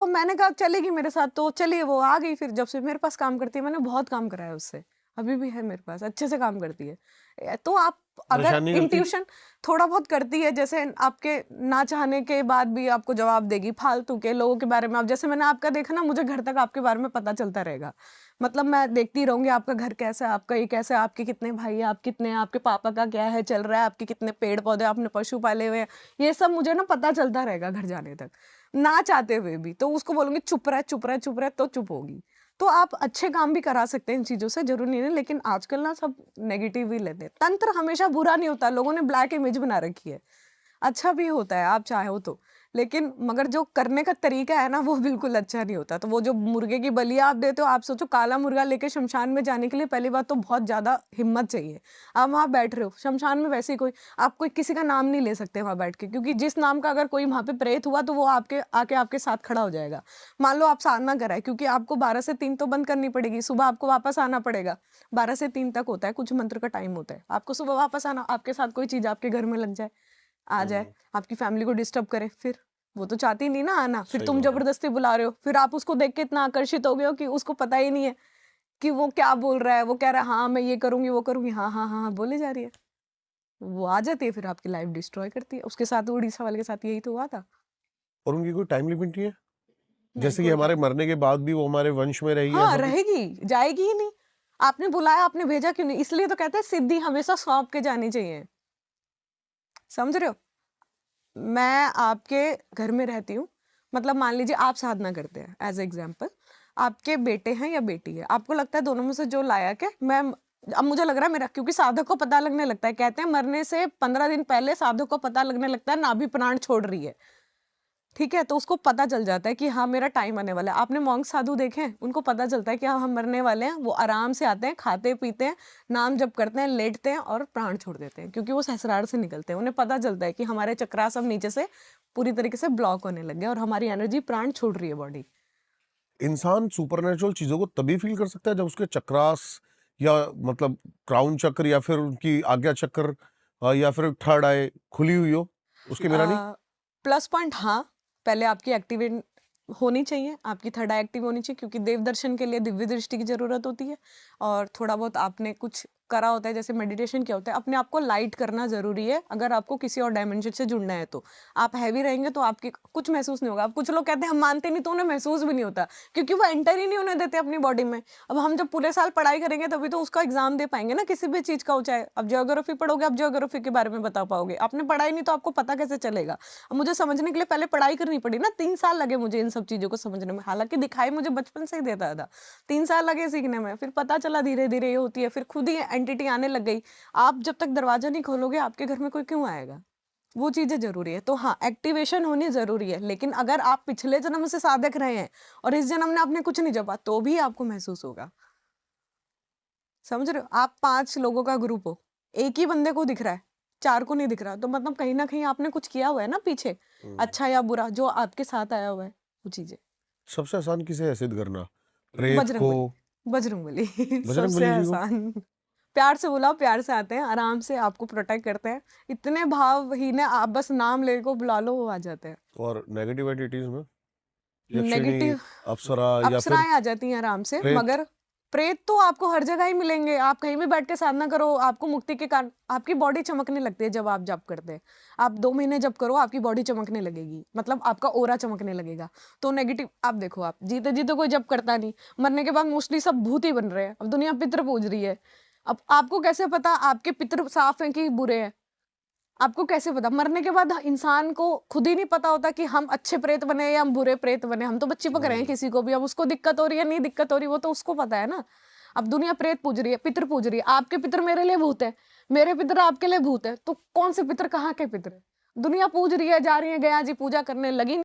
तो मैंने कहा चलेगी मेरे साथ, तो चलिए वो आ गई। फिर जब से मेरे पास काम करती है, मैंने बहुत काम कराया उससे, अभी भी है मेरे पास, अच्छे से काम करती है। तो आप अगर परेशान नहीं करती? इंट्यूशन थोड़ा बहुत करती है, जैसे आपके ना चाहने के बाद भी आपको जवाब देगी फालतू के लोगों के बारे में। अब जैसे मैंने आपका देखा ना, मुझे घर तक आपके बारे में पता चलता रहेगा। मतलब मैं देखती रहूंगी आपका घर कैसा है, आपका ये कैसा है, आपके कितने भाई हैं, आप कितने हैं, आपके पापा का क्या है चल रहा है, आपके कितने पेड़ पौधे, आपने पशु पाले हुए हैं, ये सब मुझे ना पता चलता रहेगा घर जाने तक, ना चाहते हुए भी। तो उसको बोलूंगी चुप रह चुप रह चुप रह, तो चुप होगी। तो आप अच्छे काम भी करा सकते हैं इन चीजों से, जरूरी नहीं है। लेकिन आजकल ना सब नेगेटिव ही लेते हैं। तंत्र हमेशा बुरा नहीं होता, लोगों ने ब्लैक इमेज बना रखी है, अच्छा भी होता है आप चाहो तो। लेकिन मगर जो करने का तरीका है ना, वो बिल्कुल अच्छा नहीं होता। तो वो जो मुर्गे की बलिया आप देते हो, आप सोचो काला मुर्गा लेके शमशान में जाने के लिए पहली बात तो बहुत ज्यादा हिम्मत चाहिए। आप वहां बैठ रहे हो शमशान में, वैसे ही कोई आप कोई किसी का नाम नहीं ले सकते वहां बैठ के, क्योंकि जिस नाम का अगर कोई वहां पे प्रेत हुआ तो वो आपके आके आपके साथ खड़ा हो जाएगा। मान लो आप साधना कराए, क्योंकि आपको 12 से 3 तो बंद करनी पड़ेगी, सुबह आपको वापस आना पड़ेगा। 12 से 3 तक होता है, कुछ मंत्र का टाइम होता है, आपको सुबह वापस आना, आपके साथ कोई चीज आपके घर में लग जाए, आ जाए, हुँ, आपकी फैमिली को डिस्टर्ब करे, फिर वो तो चाहती नहीं ना आना। फिर सही तुम बात है। जबरदस्ती बुला रहे हो, फिर आप उसको देख के इतना आकर्षित हो गए हो कि उसको पता ही नहीं है कि वो क्या बोल रहा है। वो कह रहा है हाँ मैं ये करूंगी वो करूंगी, हाँ हाँ हाँ हाँ बोले जा रही है। वो आ जाती है, फिर आपकी लाइफ डिस्ट्रॉय करती है। उसके साथ उड़ीसा वाले के साथ यही तो हुआ था। और उनकी कोई टाइम लिमिट नहीं है? नहीं जैसे कि कोई हमारे मरने के बाद भी वो हमारे वंश में रहेगी, हाँ ऐसा कुछ? रहेगी, जाएगी ही नहीं। आपने बुलाया, आपने भेजा क्यों नहीं? इसलिए तो कहते हैं सिद्धि हमेशा सौंप के जानी चाहिए। समझ रहे हो? मैं आपके घर में रहती हूँ, मतलब मान लीजिए आप साधना करते हैं, एज एग्जाम्पल आपके बेटे हैं या बेटी है, आपको लगता है दोनों में से जो लायक है, मैं अब मुझे लग रहा है मेरा, क्योंकि साधक को पता लगने लगता है, कहते हैं मरने से 15 दिन पहले साधक को पता लगने लगता है नाभि प्राण छोड़ रही है। ठीक है, तो उसको पता चल जाता है कि हाँ मेरा टाइम आने वाला है। आपने मॉन्क साधु देखे हैं, उनको पता चलता है कि हाँ हम मरने वाले हैं, वो आराम से आते हैं, खाते पीते हैं, नाम जप करते हैं, लेटते हैं और प्राण छोड़ देते हैं, क्योंकि वो सहस्रार से निकलते हैं। उन्हें पता चलता है कि हमारे चक्रास अब नीचे से पूरी तरीके से ब्लॉक होने लग गए और हमारी एनर्जी प्राण छोड़ रही है बॉडी। इंसान सुपरनैचुरल चीज़ों को तभी फ़ील कर सकता है जब उसके चक्रास या मतलब क्राउन चक्र या फिर उनकी आज्ञा चक्र या फिर थर्ड आई खुली हुई हो, उसके बिना नहीं? प्लस पॉइंट हाँ, पहले आपकी एक्टिवेट होनी चाहिए, आपकी थर्ड आई एक्टिव होनी चाहिए, क्योंकि देव दर्शन के लिए दिव्य दृष्टि की जरूरत होती है। और थोड़ा बहुत आपने कुछ करा होता है, जैसे मेडिटेशन किया होता है, अपने आप को लाइट करना जरूरी है अगर आपको किसी और डायमेंशन से जुड़ना है। तो आप हैवी रहेंगे तो आपके कुछ महसूस नहीं होगा। अब कुछ लोग कहते हैं हम मानते नहीं, तो उन्हें महसूस भी नहीं होता, क्योंकि वो एंटर ही नहीं होने देते अपनी बॉडी में। अब हम जब पूरे साल पढ़ाई करेंगे तभी तो उसका एग्जाम दे पाएंगे ना, किसी भी चीज का हो, चाहे अब ज्योग्राफी पढ़ोगे, आप ज्योग्राफी के बारे में बता पाओगे, आपने पढ़ाई नहीं तो आपको पता कैसे चलेगा। अब मुझे समझने के लिए पहले पढ़ाई करनी पड़ी ना, 3 साल लगे मुझे इन सब चीजों को समझने में, हालांकि दिखाई मुझे बचपन से ही देता था। 3 साल लगे सीखने में, फिर पता चला धीरे धीरे ये होती है, फिर खुद ही एंटिटी आने लग गई। आप जब तक दरवाजा नहीं खोलोगे आपके घर में कोई क्यों आएगा? वो चीजें जरूरी है। तो हाँ एक्टिवेशन होनी जरूरी है, लेकिन अगर आप पिछले जन्म से साधक रहे हैं और इस जन्म में आपने कुछ नहीं जपा, तो भी आपको महसूस होगा। समझ रहे हो? आप 5 लोगों का ग्रुप हो, एक ही बंदे को दिख रहा है, 4 को नहीं दिख रहा, तो मतलब कहीं ना कहीं आपने कुछ किया हुआ है ना पीछे, हुँ। अच्छा या बुरा, जो आपके साथ आया हुआ है वो चीजें। सबसे आसान किसे है सिद्ध करना? प्रेत को? बजरंगबली, बजरंगबली सबसे बजरंगबली जी को? आसान। प्यार से बुलाओ, प्यार से आते हैं, आराम से आपको प्रोटेक्ट करते हैं। इतने भावहीन है, आप बस नाम लेके को बुला लो, वो आ जाते हैं। और नेगेटिव एंटिटीज़ में? यक्षिणी, नेगेटिव अप्सरा या फिर अप्सराएं आ जाती हैं आराम से, प्रेत? मगर प्रेत तो आपको हर जगह ही मिलेंगे। आप कहीं भी बैठ के साधना करो, आपको मुक्ति के कारण आपकी बॉडी चमकने लगती है। जब आप जप करते हैं, आप 2 महीने जप करो, आपकी बॉडी चमकने लगेगी, मतलब आपका ओरा चमकने लगेगा। तो नेगेटिव आप देखो, आप जीते जीते कोई जप करता नहीं, मरने के बाद मोस्टली सब भूत ही बन रहे हैं। अब दुनिया पितर पूज रही है। अब आपको कैसे पता आपके पितर साफ हैं कि बुरे हैं? आपको कैसे पता? मरने के बाद इंसान को खुद ही नहीं पता होता कि हम अच्छे प्रेत बने या हम बुरे प्रेत बने। हम तो बच्चे पक रहे हैं हुँ। किसी को भी, अब उसको दिक्कत हो रही है नहीं दिक्कत हो रही, वो तो उसको पता है ना। अब दुनिया प्रेत पूज रही है, पितर पूज रही है, आपके पितर मेरे लिए भूत है, मेरे पितर आपके लिए भूत है, तो कौन से पितर कहाँ के पितर है? दुनिया पूज रही है, जा रही है, गया जी पूजा करने लगी।